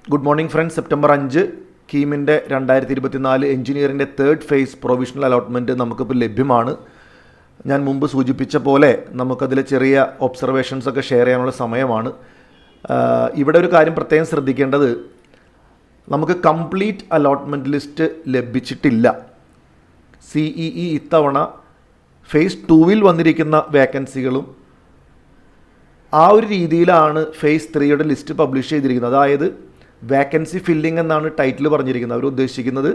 Good morning friends. September 5 കീമിൻ്റെ 2024 എഞ്ചിനീയറിൻ്റെ third phase provisional allotment നമുക്കിപ്പോൾ ലഭ്യമാണ്. ഞാൻ മുമ്പ് സൂചിപ്പിച്ച പോലെ നമുക്കതിൽ ചെറിയ ഒബ്സർവേഷൻസൊക്കെ ഷെയർ ചെയ്യാനുള്ള സമയമാണ്. ഇവിടെ ഒരു കാര്യം പ്രത്യേകം ശ്രദ്ധിക്കേണ്ടത്, നമുക്ക് കംപ്ലീറ്റ് അലോട്ട്മെൻറ്റ് ലിസ്റ്റ് ലഭിച്ചിട്ടില്ല. CEE ഇത്തവണ ഫേസ് 2 വന്നിരിക്കുന്ന വേക്കൻസികളും ആ ഒരു രീതിയിലാണ് ഫേസ് 3യുടെ ലിസ്റ്റ് പബ്ലിഷ് ചെയ്തിരിക്കുന്നത്. അതായത് വേക്കൻസി ഫില്ലിംഗ് എന്നാണ് ടൈറ്റിൽ പറഞ്ഞിരിക്കുന്നത്. അവർ ഉദ്ദേശിക്കുന്നത്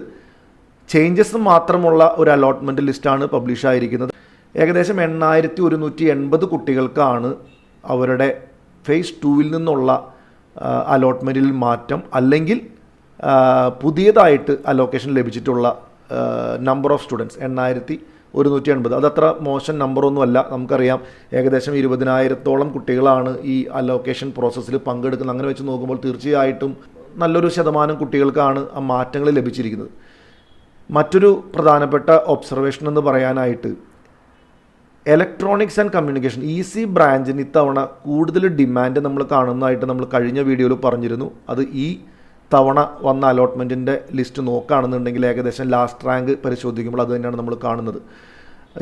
ചേഞ്ചസ് മാത്രമുള്ള ഒരു അലോട്ട്മെൻറ്റ് ലിസ്റ്റാണ് പബ്ലിഷ് ആയിരിക്കുന്നത്. ഏകദേശം 8180 കുട്ടികൾക്കാണ് അവരുടെ ഫേസ് 2 നിന്നുള്ള അലോട്ട്മെൻറ്റിൽ മാറ്റം അല്ലെങ്കിൽ പുതിയതായിട്ട് അലോക്കേഷൻ ലഭിച്ചിട്ടുള്ള നമ്പർ ഓഫ് സ്റ്റുഡൻസ് 8180. അതത്ര മോശം നമ്പറൊന്നുമല്ല. നമുക്കറിയാം ഏകദേശം 20,000-ഓളം കുട്ടികളാണ് ഈ അലോക്കേഷൻ പ്രോസസ്സിൽ പങ്കെടുക്കുന്നത്. അങ്ങനെ വെച്ച് നോക്കുമ്പോൾ തീർച്ചയായിട്ടും നല്ലൊരു ശതമാനം കുട്ടികൾക്കാണ് ആ മാറ്റങ്ങൾ ലഭിച്ചിരിക്കുന്നത്. മറ്റൊരു പ്രധാനപ്പെട്ട ഒബ്സർവേഷൻ എന്ന് പറയാനായിട്ട്, ഇലക്ട്രോണിക്സ് ആൻഡ് കമ്മ്യൂണിക്കേഷൻ EC ബ്രാഞ്ചിന് ഇത്തവണ കൂടുതൽ ഡിമാൻഡ് നമ്മൾ കാണുന്നതായിട്ട് നമ്മൾ കഴിഞ്ഞ വീഡിയോയിൽ പറഞ്ഞിരുന്നു. അത് ഈ തവണ വന്ന അലോട്ട്മെൻറ്റിൻ്റെ ലിസ്റ്റ് നോക്കുകയാണെന്നുണ്ടെങ്കിൽ ഏകദേശം ലാസ്റ്റ് റാങ്ക് പരിശോധിക്കുമ്പോൾ അത് തന്നെയാണ് നമ്മൾ കാണുന്നത്.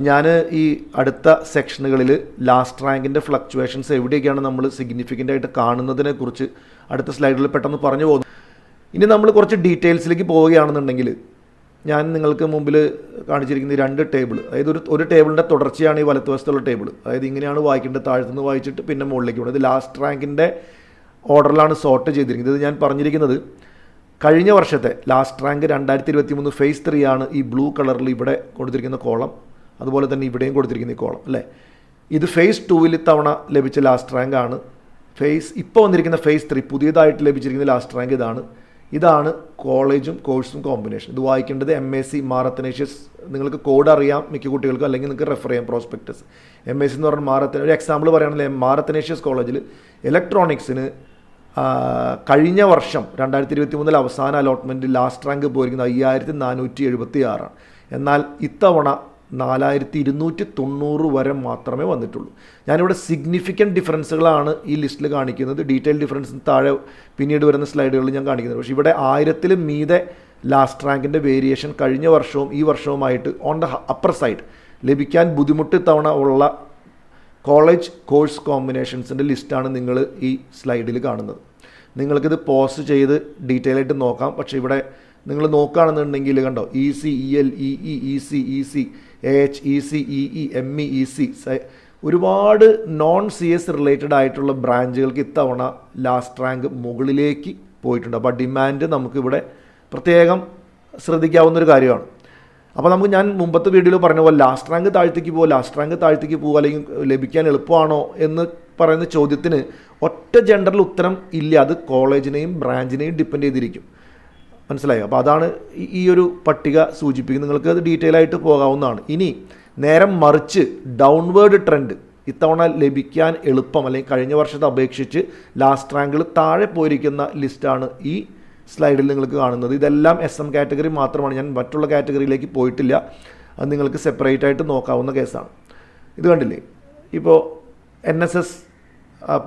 ഞാൻ ഈ അടുത്ത സെക്ഷനുകളിൽ ലാസ്റ്റ് റാങ്കിൻ്റെ ഫ്ലക്ച്വേഷൻസ് എവിടെയൊക്കെയാണ് നമ്മൾ സിഗ്നിഫിക്കൻ്റ് ആയിട്ട് കാണുന്നതിനെക്കുറിച്ച് അടുത്ത സ്ലൈഡിൽ പെട്ടെന്ന് പറഞ്ഞു പോകുന്നു. ഇനി നമ്മൾ കുറച്ച് ഡീറ്റെയിൽസിലേക്ക് പോവുകയാണെന്നുണ്ടെങ്കിൽ, ഞാൻ നിങ്ങൾക്ക് മുമ്പിൽ കാണിച്ചിരിക്കുന്ന ഈ 2 ടേബിൾ, അതായത് ഒരു ടേബിളിൻ്റെ തുടർച്ചയാണ് ഈ വലത്തുവശത്തുള്ള ടേബിൾ. അതായത് ഇങ്ങനെയാണ് വായിക്കേണ്ടത്, താഴ്ത്തുനിന്ന് വായിച്ചിട്ട് പിന്നെ മുകളിലേക്ക് പോകുന്നത്. ഇത് ലാസ്റ്റ് റാങ്കിൻ്റെ ഓർഡറിലാണ് സോർട്ട് ചെയ്തിരിക്കുന്നത്. ഇത് ഞാൻ പറഞ്ഞിരിക്കുന്നത് കഴിഞ്ഞ വർഷത്തെ ലാസ്റ്റ് റാങ്ക് 2023 ഫേസ് 3 ആണ് ഈ ബ്ലൂ കളറിൽ ഇവിടെ കൊടുത്തിരിക്കുന്ന കോളം, അതുപോലെ തന്നെ ഇവിടെയും കൊടുത്തിരിക്കുന്ന ഈ കോളം അല്ലേ. ഇത് ഫേസ് 2 ഇത്തവണ ലഭിച്ച ലാസ്റ്റ് റാങ്ക് ആണ്. ഇപ്പോൾ വന്നിരിക്കുന്ന ഫേസ് 3 പുതിയതായിട്ട് ലഭിച്ചിരിക്കുന്ന ലാസ്റ്റ് റാങ്ക് ഇതാണ് കോളേജും കോഴ്സും കോമ്പിനേഷൻ. ഇത് വായിക്കേണ്ടത് MAC മാർ അത്തനേഷ്യസ്. നിങ്ങൾക്ക് കോഡ് അറിയാം മിക്ക കുട്ടികൾക്കും, അല്ലെങ്കിൽ നിങ്ങൾക്ക് റെഫർ ചെയ്യാം പ്രോസ്പെക്ടസ്. MAC എന്ന് പറഞ്ഞാൽ ഒരു എക്സാമ്പിൾ പറയുകയാണെങ്കിൽ മാർ അത്തനേഷ്യസ് കോളേജിൽ ഇലക്ട്രോണിക്സിന് കഴിഞ്ഞ വർഷം 2023 അവസാന അലോട്ട്മെൻറ്റ് ലാസ്റ്റ് റാങ്ക് പോയിരിക്കുന്നത് 5476 എന്നാൽ ഇത്തവണ 4290 വരെ മാത്രമേ വന്നിട്ടുള്ളൂ. ഞാനിവിടെ സിഗ്നിഫിക്കൻറ്റ് ഡിഫറൻസുകളാണ് ഈ ലിസ്റ്റിൽ കാണിക്കുന്നത്. ഡീറ്റെയിൽ ഡിഫറൻസ് താഴെ പിന്നീട് വരുന്ന സ്ലൈഡുകളിൽ ഞാൻ കാണിക്കുന്നത്. പക്ഷേ ഇവിടെ 1000-ൽ മീതെ ലാസ്റ്റ് റാങ്കിൻ്റെ വേരിയേഷൻ കഴിഞ്ഞ വർഷവും ഈ വർഷവുമായിട്ട് ഓൺ ദ അപ്പർ സൈഡ് ലഭിക്കാൻ ബുദ്ധിമുട്ട് തവണ ഉള്ള കോളേജ് കോഴ്സ് കോമ്പിനേഷൻസിൻ്റെ ലിസ്റ്റാണ് നിങ്ങൾ ഈ സ്ലൈഡിൽ കാണുന്നത്. നിങ്ങൾക്കിത് പോസ് ചെയ്ത് ഡീറ്റെയിൽ ആയിട്ട് നോക്കാം. പക്ഷേ ഇവിടെ നിങ്ങൾ നോക്കുകയാണെന്നുണ്ടെങ്കിൽ കണ്ടോ, EC EL EE EC EC AH EC EE ME EC ഒരുപാട് നോൺ CS റിലേറ്റഡ് ആയിട്ടുള്ള ബ്രാഞ്ചുകൾക്ക് ഇത്തവണ ലാസ്റ്റ് റാങ്ക് മുകളിലേക്ക് പോയിട്ടുണ്ട്. അപ്പോൾ ഡിമാൻഡ് നമുക്കിവിടെ പ്രത്യേകം ശ്രദ്ധിക്കാവുന്നൊരു കാര്യമാണ്. അപ്പോൾ ഞാൻ മുമ്പത്തെ വീഡിയോയിൽ പറഞ്ഞ പോലെ ലാസ്റ്റ് റാങ്ക് താഴ്ത്തേക്ക് പോകുക അല്ലെങ്കിൽ ലഭിക്കാൻ എളുപ്പമാണോ എന്ന് പറയുന്ന ചോദ്യത്തിന് ഒറ്റ ജെൻഡറിൽ ഉത്തരം ഇല്ല. അത് കോളേജിനെയും ബ്രാഞ്ചിനെയും ഡിപ്പെൻഡ് ചെയ്തിരിക്കും. മനസ്സിലായോ? അപ്പോൾ അതാണ് ഈ ഒരു പട്ടിക സൂചിപ്പിക്കുന്നത്. നിങ്ങൾക്ക് അത് ഡീറ്റെയിൽ ആയിട്ട് പോകാവുന്നതാണ്. ഇനി നേരം മറിച്ച് ഡൗൺവേർഡ് ട്രെൻഡ് ഇത്തവണ ലഭിക്കാൻ എളുപ്പം, അല്ലെങ്കിൽ കഴിഞ്ഞ വർഷത്തെ അപേക്ഷിച്ച് ലാസ്റ്റ് റാങ്കിൽ താഴെ പോയിരിക്കുന്ന ലിസ്റ്റാണ് ഈ സ്ലൈഡിൽ നിങ്ങൾക്ക് കാണുന്നത്. ഇതെല്ലാം SM കാറ്റഗറി മാത്രമാണ്. ഞാൻ മറ്റുള്ള കാറ്റഗറിയിലേക്ക് പോയിട്ടില്ല. അത് നിങ്ങൾക്ക് സെപ്പറേറ്റ് ആയിട്ട് നോക്കാവുന്ന കേസാണ്. ഇത് കണ്ടില്ലേ, ഇപ്പോൾ NSS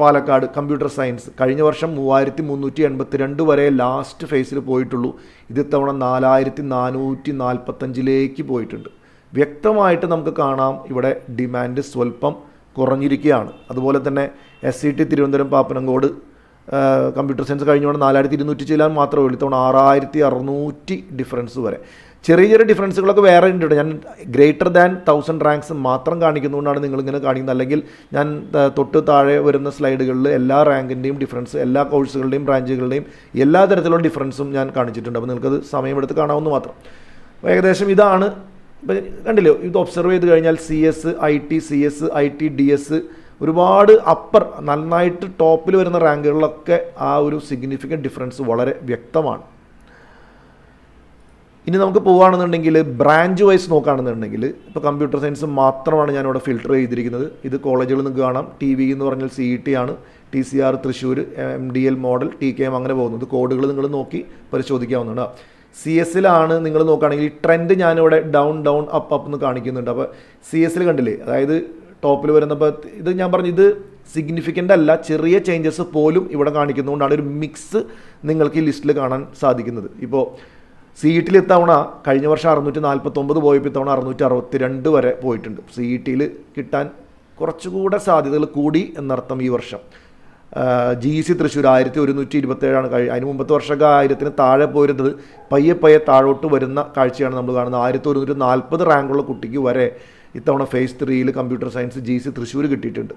പാലക്കാട് കമ്പ്യൂട്ടർ സയൻസ് കഴിഞ്ഞ വർഷം 3382 വരെ ലാസ്റ്റ് ഫേസിൽ പോയിട്ടുള്ളൂ. ഇത് ഇത്തവണ 4445 പോയിട്ടുണ്ട്. വ്യക്തമായിട്ട് നമുക്ക് കാണാം ഇവിടെ ഡിമാൻഡ് സ്വല്പം കുറഞ്ഞിരിക്കുകയാണ്. അതുപോലെ തന്നെ SCT Thiruvananthapuram Pappanamcode computer science കഴിഞ്ഞുകൊണ്ട് 4200 ചെല്ലാൻ മാത്രമേ ഉള്ളൂ. ഇത്തവണ 6600 ഡിഫറൻസ് വരെ. ചെറിയ ചെറിയ ഡിഫറൻസുകളൊക്കെ വേറെ ഉണ്ട്. ഞാൻ ഗ്രേറ്റർ ദാൻ 1000 റാങ്ക്സ് മാത്രം കാണിക്കുന്നതുകൊണ്ടാണ് നിങ്ങളിങ്ങനെ കാണിക്കുന്നത്. അല്ലെങ്കിൽ ഞാൻ തൊട്ട് താഴെ വരുന്ന സ്ലൈഡുകളിൽ എല്ലാ റാങ്കിൻ്റെയും ഡിഫറൻസ്, എല്ലാ കോഴ്സുകളുടെയും ബ്രാഞ്ചുകളുടെയും എല്ലാ തരത്തിലുള്ള ഡിഫറൻസും ഞാൻ കാണിച്ചിട്ടുണ്ട്. അപ്പോൾ നിങ്ങൾക്കത് സമയമെടുത്ത് കാണാവുന്ന മാത്രം. അപ്പോൾ ഏകദേശം ഇതാണ്. ഇപ്പം കണ്ടില്ലേ, ഇത് ഒബ്സർവ് ചെയ്ത് കഴിഞ്ഞാൽ CS IT CS IT DS ഒരുപാട് നന്നായിട്ട് ടോപ്പിൽ വരുന്ന റാങ്കുകളിലൊക്കെ ആ ഒരു സിഗ്നിഫിക്കൻറ്റ് ഡിഫറൻസ് വളരെ വ്യക്തമാണ്. ഇനി നമുക്ക് പോവുകയാണെന്നുണ്ടെങ്കിൽ ബ്രാഞ്ച് വൈസ് നോക്കുകയാണെന്നുണ്ടെങ്കിൽ, ഇപ്പോൾ കമ്പ്യൂട്ടർ സയൻസ് മാത്രമാണ് ഞാനിവിടെ ഫിൽട്ടർ ചെയ്തിരിക്കുന്നത്. ഇത് കോളേജുകളിൽ നിങ്ങൾക്ക് കാണാം. TV എന്ന് പറഞ്ഞാൽ CET ആണ്, TCR Thrissur, MDL model, TKM അങ്ങനെ പോകുന്നത്. കോഡുകൾ നിങ്ങൾ നോക്കി പരിശോധിക്കാവുന്നതാണ്. CS-ലാണ് നിങ്ങൾ നോക്കുകയാണെങ്കിൽ ഈ ട്രെൻഡ് ഞാനിവിടെ ഡൗൺ അപ്പ് എന്ന് കാണിക്കുന്നുണ്ട്. അപ്പോൾ CS കണ്ടില്ലേ, അതായത് ടോപ്പിൽ വരുന്നപ്പോൾ ഇത് ഞാൻ പറഞ്ഞു, ഇത് സിഗ്നിഫിക്കൻ്റ് അല്ല, ചെറിയ ചേഞ്ചസ് പോലും ഇവിടെ കാണിക്കുന്നതുകൊണ്ടാണ് ഒരു മിക്സ് നിങ്ങൾക്ക് ഈ ലിസ്റ്റിൽ കാണാൻ സാധിക്കുന്നത്. ഇപ്പോൾ CET ഇത്തവണ കഴിഞ്ഞ വർഷം 649 പോയപ്പോൾ ഇത്തവണ 662 വരെ പോയിട്ടുണ്ട്. CET കിട്ടാൻ കുറച്ചുകൂടെ സാധ്യതകൾ കൂടി എന്നർത്ഥം ഈ വർഷം. GEC തൃശ്ശൂർ 1127 അതിന് മുമ്പത്തെ വർഷമൊക്കെ 1000 താഴെ പോയിരുന്നത് പയ്യെ താഴോട്ട് വരുന്ന കാഴ്ചയാണ് നമ്മൾ കാണുന്നത്. 1140 റാങ്കുള്ള കുട്ടിക്ക് വരെ ഇത്തവണ phase 3 computer science GEC Thrissur കിട്ടിയിട്ടുണ്ട്.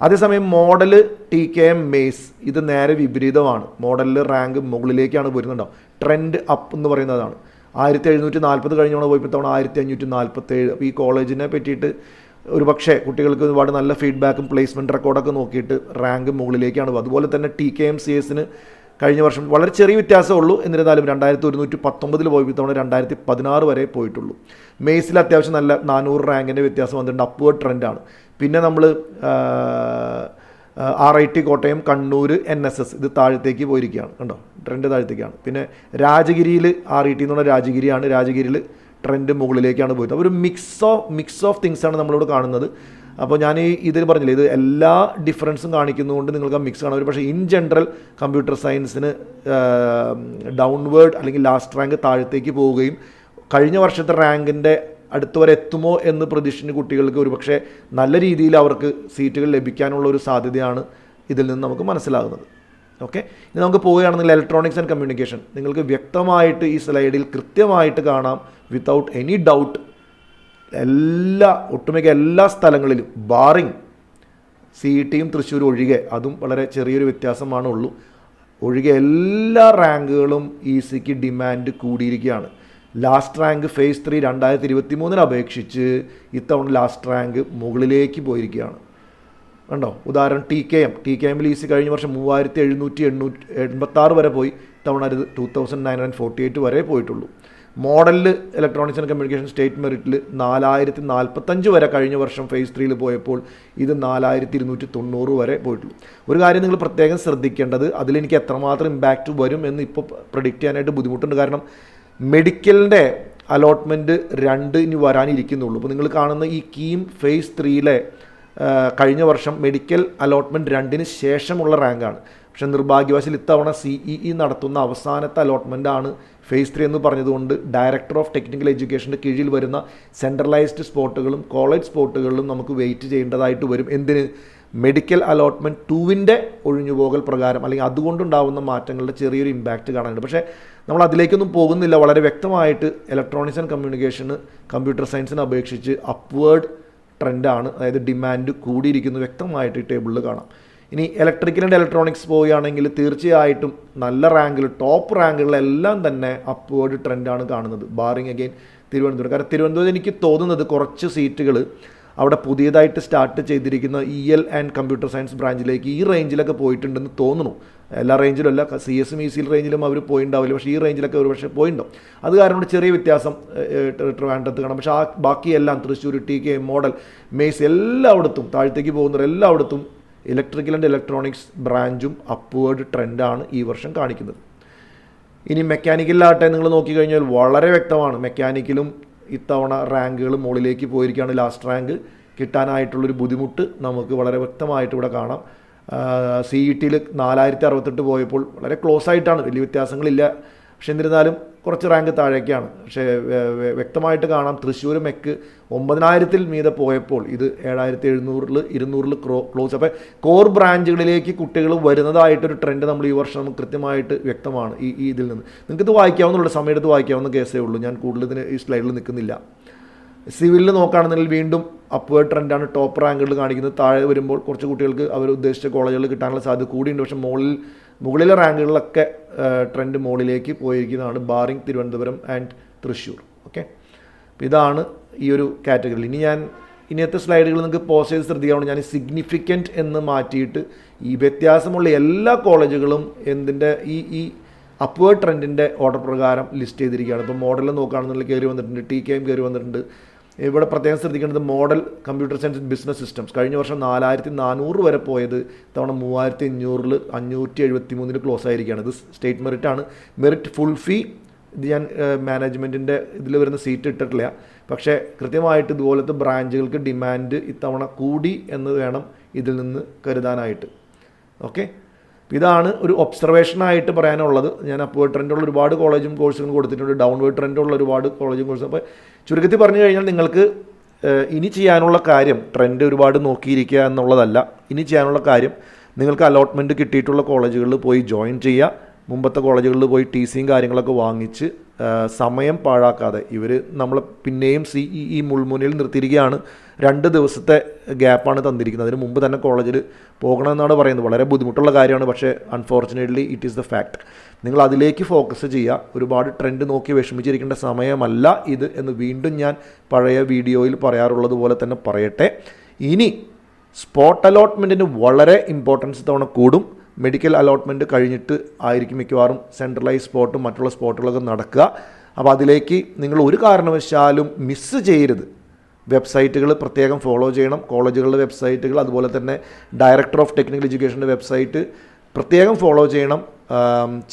അതേസമയം മോഡൽ TKM മെയ്സ് ഇത് നേരെ വിപരീതമാണ്. മോഡലിൽ റാങ്ക് മുകളിലേക്കാണ് പോരുന്നുണ്ടാവും. ട്രെൻഡ് അപ്പ് എന്ന് പറയുന്നതാണ്. 1740 കഴിഞ്ഞോണം പോയപ്പോൾ തവണ 1547. അപ്പോൾ ഈ കോളേജിനെ പറ്റിയിട്ട് ഒരു പക്ഷേ കുട്ടികൾക്ക് ഒരുപാട് നല്ല ഫീഡ്ബാക്കും പ്ലേസ്മെൻറ്റ് റെക്കോർഡൊക്കെ നോക്കിയിട്ട് റാങ്ക് മുകളിലേക്കാണ്. അതുപോലെ തന്നെ TKM CS കഴിഞ്ഞ വർഷം വളരെ ചെറിയ വ്യത്യാസമേ ഉള്ളൂ. എന്നിരുന്നാലും 2119 പോയപ്പോൾ തവണ 2016 വരെ പോയിട്ടുള്ളൂ. മെയ്സിൽ അത്യാവശ്യം നല്ല 400 റാങ്കിൻ്റെ വ്യത്യാസം വന്നിട്ടുണ്ട്. അപ്വേർഡ് ട്രെൻഡാണ്. പിന്നെ നമ്മൾ RIT കോട്ടയം, കണ്ണൂർ, NSS ഇത് താഴത്തേക്ക് പോയിരിക്കുകയാണ്. കണ്ടോ, ട്രെൻഡ് താഴത്തേക്കാണ്. പിന്നെ രാജഗിരിയിൽ RET എന്ന് പറഞ്ഞാൽ രാജഗിരിയാണ്. രാജഗിരിയിൽ ട്രെൻഡ് മുകളിലേക്കാണ് പോയത്. അപ്പോൾ ഒരു മിക്സ് ഓഫ് തിങ്സാണ് നമ്മളിവിടെ കാണുന്നത്. അപ്പോൾ ഞാൻ ഇതിൽ പറഞ്ഞില്ലേ, ഇത് എല്ലാ ഡിഫറൻസും കാണിക്കുന്നതുകൊണ്ട് നിങ്ങൾക്ക് ആ മിക്സ് കാണാൻ വരും. പക്ഷേ ഇൻ ജനറൽ കമ്പ്യൂട്ടർ സയൻസിന് ഡൗൺവേർഡ് അല്ലെങ്കിൽ ലാസ്റ്റ് റാങ്ക് താഴത്തേക്ക് പോവുകയും കഴിഞ്ഞ വർഷത്തെ റാങ്കിൻ്റെ അടുത്ത് വരെ എത്തുമോ എന്ന് പ്രതീക്ഷിക്കുന്ന കുട്ടികൾക്ക് ഒരുപക്ഷെ നല്ല രീതിയിൽ അവർക്ക് സീറ്റുകൾ ലഭിക്കാനുള്ള ഒരു സാധ്യതയാണ് ഇതിൽ നിന്ന് നമുക്ക് മനസ്സിലാകുന്നത്. ഓക്കെ, ഇനി നമുക്ക് പോവുകയാണെന്നുണ്ടെങ്കിൽ ഇലക്ട്രോണിക്സ് ആൻഡ് കമ്മ്യൂണിക്കേഷൻ നിങ്ങൾക്ക് വ്യക്തമായിട്ട് ഈ സ്ലൈഡിൽ കൃത്യമായിട്ട് കാണാം. വിത്തൗട്ട് എനി ഡൗട്ട് ഒട്ടുമിക്ക എല്ലാ സ്ഥലങ്ങളിലും ബാറിങ് CET തൃശ്ശൂർ ഒഴികെ, അതും വളരെ ചെറിയൊരു വ്യത്യാസമാണ് ഉള്ളൂ, ഒഴികെ എല്ലാ റാങ്കുകളും ECക്ക് ഡിമാൻഡ് കൂടിയിരിക്കുകയാണ്. ലാസ്റ്റ് റാങ്ക് phase 3 2023 അപേക്ഷിച്ച് ഇത്തവണ ലാസ്റ്റ് റാങ്ക് മുകളിലേക്ക് പോയിരിക്കുകയാണ്. കണ്ടോ, ഉദാഹരണം TKM EC കഴിഞ്ഞ വർഷം 3786 വരെ പോയി. ഇത്തവണ അത് 2948 വരെ പോയിട്ടുള്ളൂ. മോഡലിൽ ഇലക്ട്രോണിക്സ് ആൻഡ് കമ്മ്യൂണിക്കേഷൻ സ്റ്റേറ്റ് മെറിറ്റിൽ 4045 വരെ കഴിഞ്ഞ വർഷം phase 3 പോയപ്പോൾ ഇത് 4290 വരെ പോയിട്ടുള്ളൂ. ഒരു കാര്യം നിങ്ങൾ പ്രത്യേകം ശ്രദ്ധിക്കേണ്ടത്, അതിലെനിക്ക് എത്രമാത്രം ഇമ്പാക്റ്റ് വരും എന്ന് ഇപ്പോൾ പ്രെഡിക്റ്റ് ചെയ്യാനായിട്ട് ബുദ്ധിമുട്ടുണ്ട്. കാരണം മെഡിക്കലിൻ്റെ അലോട്ട്മെൻറ്റ് 2 ഇനി വരാനിരിക്കുന്നുള്ളൂ. അപ്പോൾ നിങ്ങൾ കാണുന്ന ഈ കീം phase 3 കഴിഞ്ഞ വർഷം മെഡിക്കൽ അലോട്ട്മെൻറ്റ് 2 ശേഷമുള്ള റാങ്കാണ്. പക്ഷേ നിർഭാഗ്യവശാൽ ഇത്തവണ CEE നടത്തുന്ന അവസാനത്തെ അലോട്ട്മെൻറ്റാണ് phase 3 എന്ന് പറഞ്ഞതുകൊണ്ട് ഡയറക്ടർ ഓഫ് ടെക്നിക്കൽ എഡ്യൂക്കേഷൻ്റെ കീഴിൽ വരുന്ന സെൻട്രലൈസ്ഡ് സ്പോട്ടുകളും കോളേജ് സ്പോട്ടുകളിലും നമുക്ക് വെയിറ്റ് ചെയ്യേണ്ടതായിട്ട് വരും. എന്തിന്? മെഡിക്കൽ അലോട്ട്മെൻറ്റ് 2 ഒഴിഞ്ഞുപോകൽ പ്രകാരം അല്ലെങ്കിൽ അതുകൊണ്ടുണ്ടാകുന്ന മാറ്റങ്ങളുടെ ചെറിയൊരു ഇമ്പാക്റ്റ് കാണാനുണ്ട്. പക്ഷേ നമ്മൾ അതിലേക്കൊന്നും പോകുന്നില്ല. വളരെ വ്യക്തമായിട്ട് ഇലക്ട്രോണിക്സ് ആൻഡ് കമ്മ്യൂണിക്കേഷന് കമ്പ്യൂട്ടർ സയൻസിനെ അപേക്ഷിച്ച് അപ്വേർഡ് ട്രെൻഡാണ്. അതായത് ഡിമാൻഡ് കൂടിയിരിക്കുന്നു വ്യക്തമായിട്ട് ഈ ടേബിളിൽ കാണാം. ഇനി ഇലക്ട്രിക്കൽ ആൻഡ് ഇലക്ട്രോണിക്സ് പോവുകയാണെങ്കിൽ തീർച്ചയായിട്ടും നല്ല റാങ്കിൽ ടോപ്പ് റാങ്കുകളെല്ലാം തന്നെ അപ്വേർഡ് ട്രെൻഡാണ് കാണുന്നത്. Barring again Thiruvananthapuram. കാരണം തിരുവനന്തപുരം എനിക്ക് തോന്നുന്നത് കുറച്ച് സീറ്റുകൾ അവിടെ പുതിയതായിട്ട് സ്റ്റാർട്ട് ചെയ്തിരിക്കുന്ന EL ആൻഡ് കമ്പ്യൂട്ടർ സയൻസ് ബ്രാഞ്ചിലേക്ക് ഈ റേഞ്ചിലൊക്കെ പോയിട്ടുണ്ടെന്ന് തോന്നുന്നു. എല്ലാ റേഞ്ചിലും അല്ല, CS EC റേഞ്ചിലും അവർ പോയിണ്ടാവില്ല, പക്ഷേ ഈ റേഞ്ചിലൊക്കെ ഒരു പക്ഷേ പോയിണ്ടോ. അത് കാരണം ചെറിയ വ്യത്യാസം ട്രിവാൻഡ്രത്ത് കാണാം. പക്ഷേ ബാക്കിയെല്ലാം തൃശ്ശൂർ, TKM, മോഡൽ, മെയ്സ് എല്ലായിടത്തും താഴത്തേക്ക് പോകുന്നവർ എല്ലായിടത്തും ഇലക്ട്രിക്കൽ ആൻഡ് ഇലക്ട്രോണിക്സ് ബ്രാഞ്ചും അപ്വേർഡ് ട്രെൻഡാണ് ഈ വർഷം കാണിക്കുന്നത്. ഇനി മെക്കാനിക്കലിലാകട്ടെ നിങ്ങൾ നോക്കിക്കഴിഞ്ഞാൽ വളരെ വ്യക്തമാണ്. മെക്കാനിക്കലും ഇത്തവണ റാങ്കുകൾ മുകളിലേക്ക് പോയിരിക്കുകയാണ്. ലാസ്റ്റ് റാങ്ക് കിട്ടാനായിട്ടുള്ളൊരു ബുദ്ധിമുട്ട് നമുക്ക് വളരെ വ്യക്തമായിട്ട് ഇവിടെ കാണാം. CET 4068 പോയപ്പോൾ വളരെ ക്ലോസ് ആയിട്ടാണ്, വലിയ വ്യത്യാസങ്ങളില്ല. പക്ഷെ എന്നിരുന്നാലും കുറച്ച് റാങ്ക് താഴേക്കാണ്. പക്ഷേ വ്യക്തമായിട്ട് കാണാം തൃശ്ശൂർ മെക്ക് 9000 മീതെ പോയപ്പോൾ ഇത് 7700 200 ക്ലോസ്. അപ്പോൾ കോർ ബ്രാഞ്ചുകളിലേക്ക് കുട്ടികൾ വരുന്നതായിട്ടൊരു ട്രെൻഡ് നമ്മൾ ഈ വർഷം നമുക്ക് കൃത്യമായിട്ട് വ്യക്തമാണ് ഈ ഇതിൽ നിന്ന്. നിങ്ങൾക്കിത് വായിക്കാവുന്നുള്ളൂ, സമയത്ത് വായിക്കാവുന്ന കേസേ ഉള്ളൂ. ഞാൻ കൂടുതൽ ഇതിന് ഈ സ്ലൈഡിൽ നിൽക്കുന്നില്ല. സിവിലിൽ നോക്കുകയാണെന്നുണ്ടെങ്കിൽ വീണ്ടും അപ്വേർഡ് ട്രെൻഡാണ് ടോപ്പ് റാങ്കുകൾ കാണിക്കുന്നത്. താഴെ വരുമ്പോൾ കുറച്ച് കുട്ടികൾക്ക് അവർ ഉദ്ദേശിച്ച കോളേജുകൾ കിട്ടാനുള്ള സാധ്യത കൂടിയുണ്ട്. പക്ഷേ മുകളിലെ റാങ്കുകളിലൊക്കെ ട്രെൻഡ് മുകളിലേക്ക് പോയിരിക്കുന്നതാണ്, barring Thiruvananthapuram and Thrissur. Okay, അപ്പോൾ ഇതാണ് ഈ ഒരു കാറ്റഗറിയിൽ. ഇനിയത്തെ സ്ലൈഡുകൾ നിങ്ങൾക്ക് പോസ് ചെയ്ത് ശ്രദ്ധിക്കാവുന്ന ഞാൻ സിഗ്നിഫിക്കൻറ്റ് എന്ന് മാറ്റിയിട്ട് ഈ വ്യത്യാസമുള്ള എല്ലാ കോളേജുകളും എന്തിൻ്റെ ഈ അപ്വേർഡ് ട്രെൻഡിൻ്റെ ഓർഡർ പ്രകാരം ലിസ്റ്റ് ചെയ്തിരിക്കുകയാണ്. ഇപ്പോൾ മോഡലിൽ നോക്കുകയാണെന്നുണ്ടെങ്കിൽ കയറി വന്നിട്ടുണ്ട്, TKM കയറി വന്നിട്ടുണ്ട്. ഇവിടെ പ്രത്യേകം ശ്രദ്ധിക്കേണ്ടത് model computer science business systems കഴിഞ്ഞ വർഷം 4400 വരെ പോയത് തവണ 3500 573 ക്ലോസ് ആയിരിക്കുകയാണ്. ഇത് സ്റ്റേറ്റ് മെറിറ്റാണ്. മെറിറ്റ് ഫുൾ ഫീ ഇത് ഞാൻ മാനേജ്മെൻറ്റിൻ്റെ ഇതിൽ വരുന്ന സീറ്റ് ഇട്ടിട്ടില്ല. പക്ഷേ കൃത്യമായിട്ട് ഇതുപോലത്തെ ബ്രാഞ്ചുകൾക്ക് ഡിമാൻഡ് ഇത്തവണ കൂടി എന്ന് വേണം ഇതിൽ നിന്ന് കരുതാനായിട്ട്. ഓക്കെ, ഇതാണ് ഒരു ഒബ്സർവേഷനായിട്ട് പറയാനുള്ളത്. ഞാൻ അപ്വേർഡ് ട്രെൻഡുള്ള ഒരുപാട് കോളേജും കോഴ്സുകളും കൊടുത്തിട്ടുണ്ട്, ഡൗൺവേർഡ് ട്രെൻഡുള്ള ഒരുപാട് കോളേജും കോഴ്സും. അപ്പോൾ ചുരുക്കത്തിൽ പറഞ്ഞു കഴിഞ്ഞാൽ നിങ്ങൾക്ക് ഇനി ചെയ്യാനുള്ള കാര്യം ട്രെൻഡ് ഒരുപാട് നോക്കിയിരിക്കുക എന്നുള്ളതല്ല. ഇനി ചെയ്യാനുള്ള കാര്യം നിങ്ങൾക്ക് അലോട്ട്മെൻറ്റ് കിട്ടിയിട്ടുള്ള കോളേജുകളിൽ പോയി ജോയിൻ ചെയ്യുക. മുമ്പത്തെ കോളേജുകളിൽ പോയി TCയും കാര്യങ്ങളൊക്കെ വാങ്ങിച്ച് സമയം പാഴാക്കാതെ, ഇവർ നമ്മളെ പിന്നെയും CEE മുൾമുനയിൽ നിർത്തിയിരിക്കുകയാണ്. 2 ദിവസത്തെ ഗ്യാപ്പാണ് തന്നിരിക്കുന്നത്. അതിന് മുമ്പ് തന്നെ കോളേജിൽ പോകണമെന്നാണ് പറയുന്നത്. വളരെ ബുദ്ധിമുട്ടുള്ള കാര്യമാണ്, പക്ഷേ unfortunately it is the fact. നിങ്ങൾ അതിലേക്ക് ഫോക്കസ് ചെയ്യുക. ഒരുപാട് ട്രെൻഡ് നോക്കി വിഷമിച്ചിരിക്കേണ്ട സമയമല്ല ഇത് എന്ന് വീണ്ടും ഞാൻ പഴയ വീഡിയോയിൽ പറയാറുള്ളത് പോലെ തന്നെ പറയട്ടെ. ഇനി സ്പോട്ട് അലോട്ട്മെൻറ്റിന് വളരെ ഇമ്പോർട്ടൻസ് തവണ കൂടും. മെഡിക്കൽ അലോട്ട്മെൻറ്റ് കഴിഞ്ഞിട്ട് ആയിരിക്കും മിക്കവാറും സെൻട്രലൈസ് സ്പോട്ടും മറ്റുള്ള സ്പോട്ടുകളൊക്കെ നടക്കുക. അപ്പോൾ അതിലേക്ക് നിങ്ങൾ ഒരു കാരണവശാലും മിസ്സ് ചെയ്യരുത്. വെബ്സൈറ്റുകൾ പ്രത്യേകം ഫോളോ ചെയ്യണം. കോളേജുകളുടെ വെബ്സൈറ്റുകൾ, അതുപോലെ തന്നെ ഡയറക്ടർ ഓഫ് ടെക്നിക്കൽ എഡ്യൂക്കേഷൻ്റെ വെബ്സൈറ്റ് പ്രത്യേകം ഫോളോ ചെയ്യണം.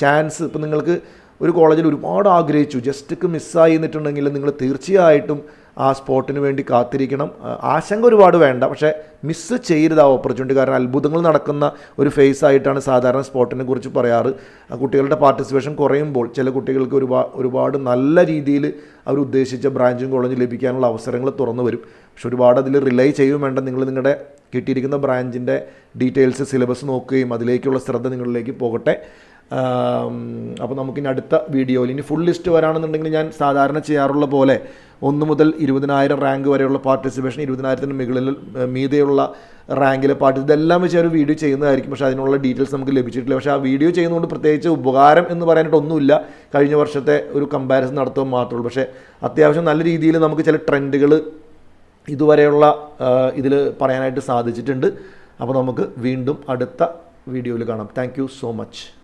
ചാൻസ് ഇപ്പോൾ നിങ്ങൾക്ക് ഒരു കോളേജിൽ ഒരുപാട് ആഗ്രഹിച്ചു, ജസ്റ്റൊക്കെ മിസ്സായി എന്നിട്ടുണ്ടെങ്കിൽ നിങ്ങൾ തീർച്ചയായിട്ടും ആ സ്പോട്ടിന് വേണ്ടി കാത്തിരിക്കണം. ആശങ്ക ഒരുപാട് വേണ്ട, പക്ഷേ മിസ്സ് ചെയ്യരുത് ആ ഓപ്പർച്യൂണിറ്റി. കാരണം അത്ഭുതങ്ങൾ നടക്കുന്ന ഒരു ഫേസ് ആയിട്ടാണ് സാധാരണ സ്പോട്ടിനെ കുറിച്ച് പറയാറ്. കുട്ടികളുടെ പാർട്ടിസിപ്പേഷൻ കുറയുമ്പോൾ ചില കുട്ടികൾക്ക് ഒരുപാട് നല്ല രീതിയിൽ അവർ ഉദ്ദേശിച്ച ബ്രാഞ്ചും കോളേജും ലഭിക്കാനുള്ള അവസരങ്ങൾ തുറന്നു വരും. പക്ഷെ ഒരുപാട് അതിൽ റിലൈ ചെയ്യുകയും വേണ്ട. നിങ്ങൾ നിങ്ങളുടെ കിട്ടിയിരിക്കുന്ന ബ്രാഞ്ചിൻ്റെ ഡീറ്റെയിൽസ്, സിലബസ് നോക്കുകയും അതിലേക്കുള്ള ശ്രദ്ധ നിങ്ങളിലേക്ക് പോകട്ടെ. അപ്പോൾ നമുക്കിനി അടുത്ത വീഡിയോയിൽ ഇനി ഫുൾ ലിസ്റ്റ് വരാണെന്നുണ്ടെങ്കിൽ ഞാൻ സാധാരണ ചെയ്യാറുള്ള പോലെ 1 മുതൽ 20,000 റാങ്ക് വരെയുള്ള പാർട്ടിസിപ്പേഷൻ, 20,000-ന് മുകളിൽ മീതെയുള്ള റാങ്കിലെ ഇതെല്ലാം വെച്ച് ഒരു വീഡിയോ ചെയ്യുന്നതായിരിക്കും. പക്ഷേ അതിനുള്ള ഡീറ്റെയിൽസ് നമുക്ക് ലഭിച്ചിട്ടില്ല. പക്ഷേ ആ വീഡിയോ ചെയ്യുന്നതുകൊണ്ട് പ്രത്യേകിച്ച് ഉപകാരം എന്ന് പറയാനായിട്ടൊന്നുമില്ല. കഴിഞ്ഞ വർഷത്തെ ഒരു കമ്പാരിസൺ നടത്തുമ്പോൾ മാത്രമേ ഉള്ളൂ. പക്ഷേ അത്യാവശ്യം നല്ല രീതിയിൽ നമുക്ക് ചില ട്രെൻഡുകൾ ഇതുവരെയുള്ള ഇതിൽ പറയാനായിട്ട് സാധിച്ചിട്ടുണ്ട്. അപ്പോൾ നമുക്ക് വീണ്ടും അടുത്ത വീഡിയോയിൽ കാണാം. Thank you so much.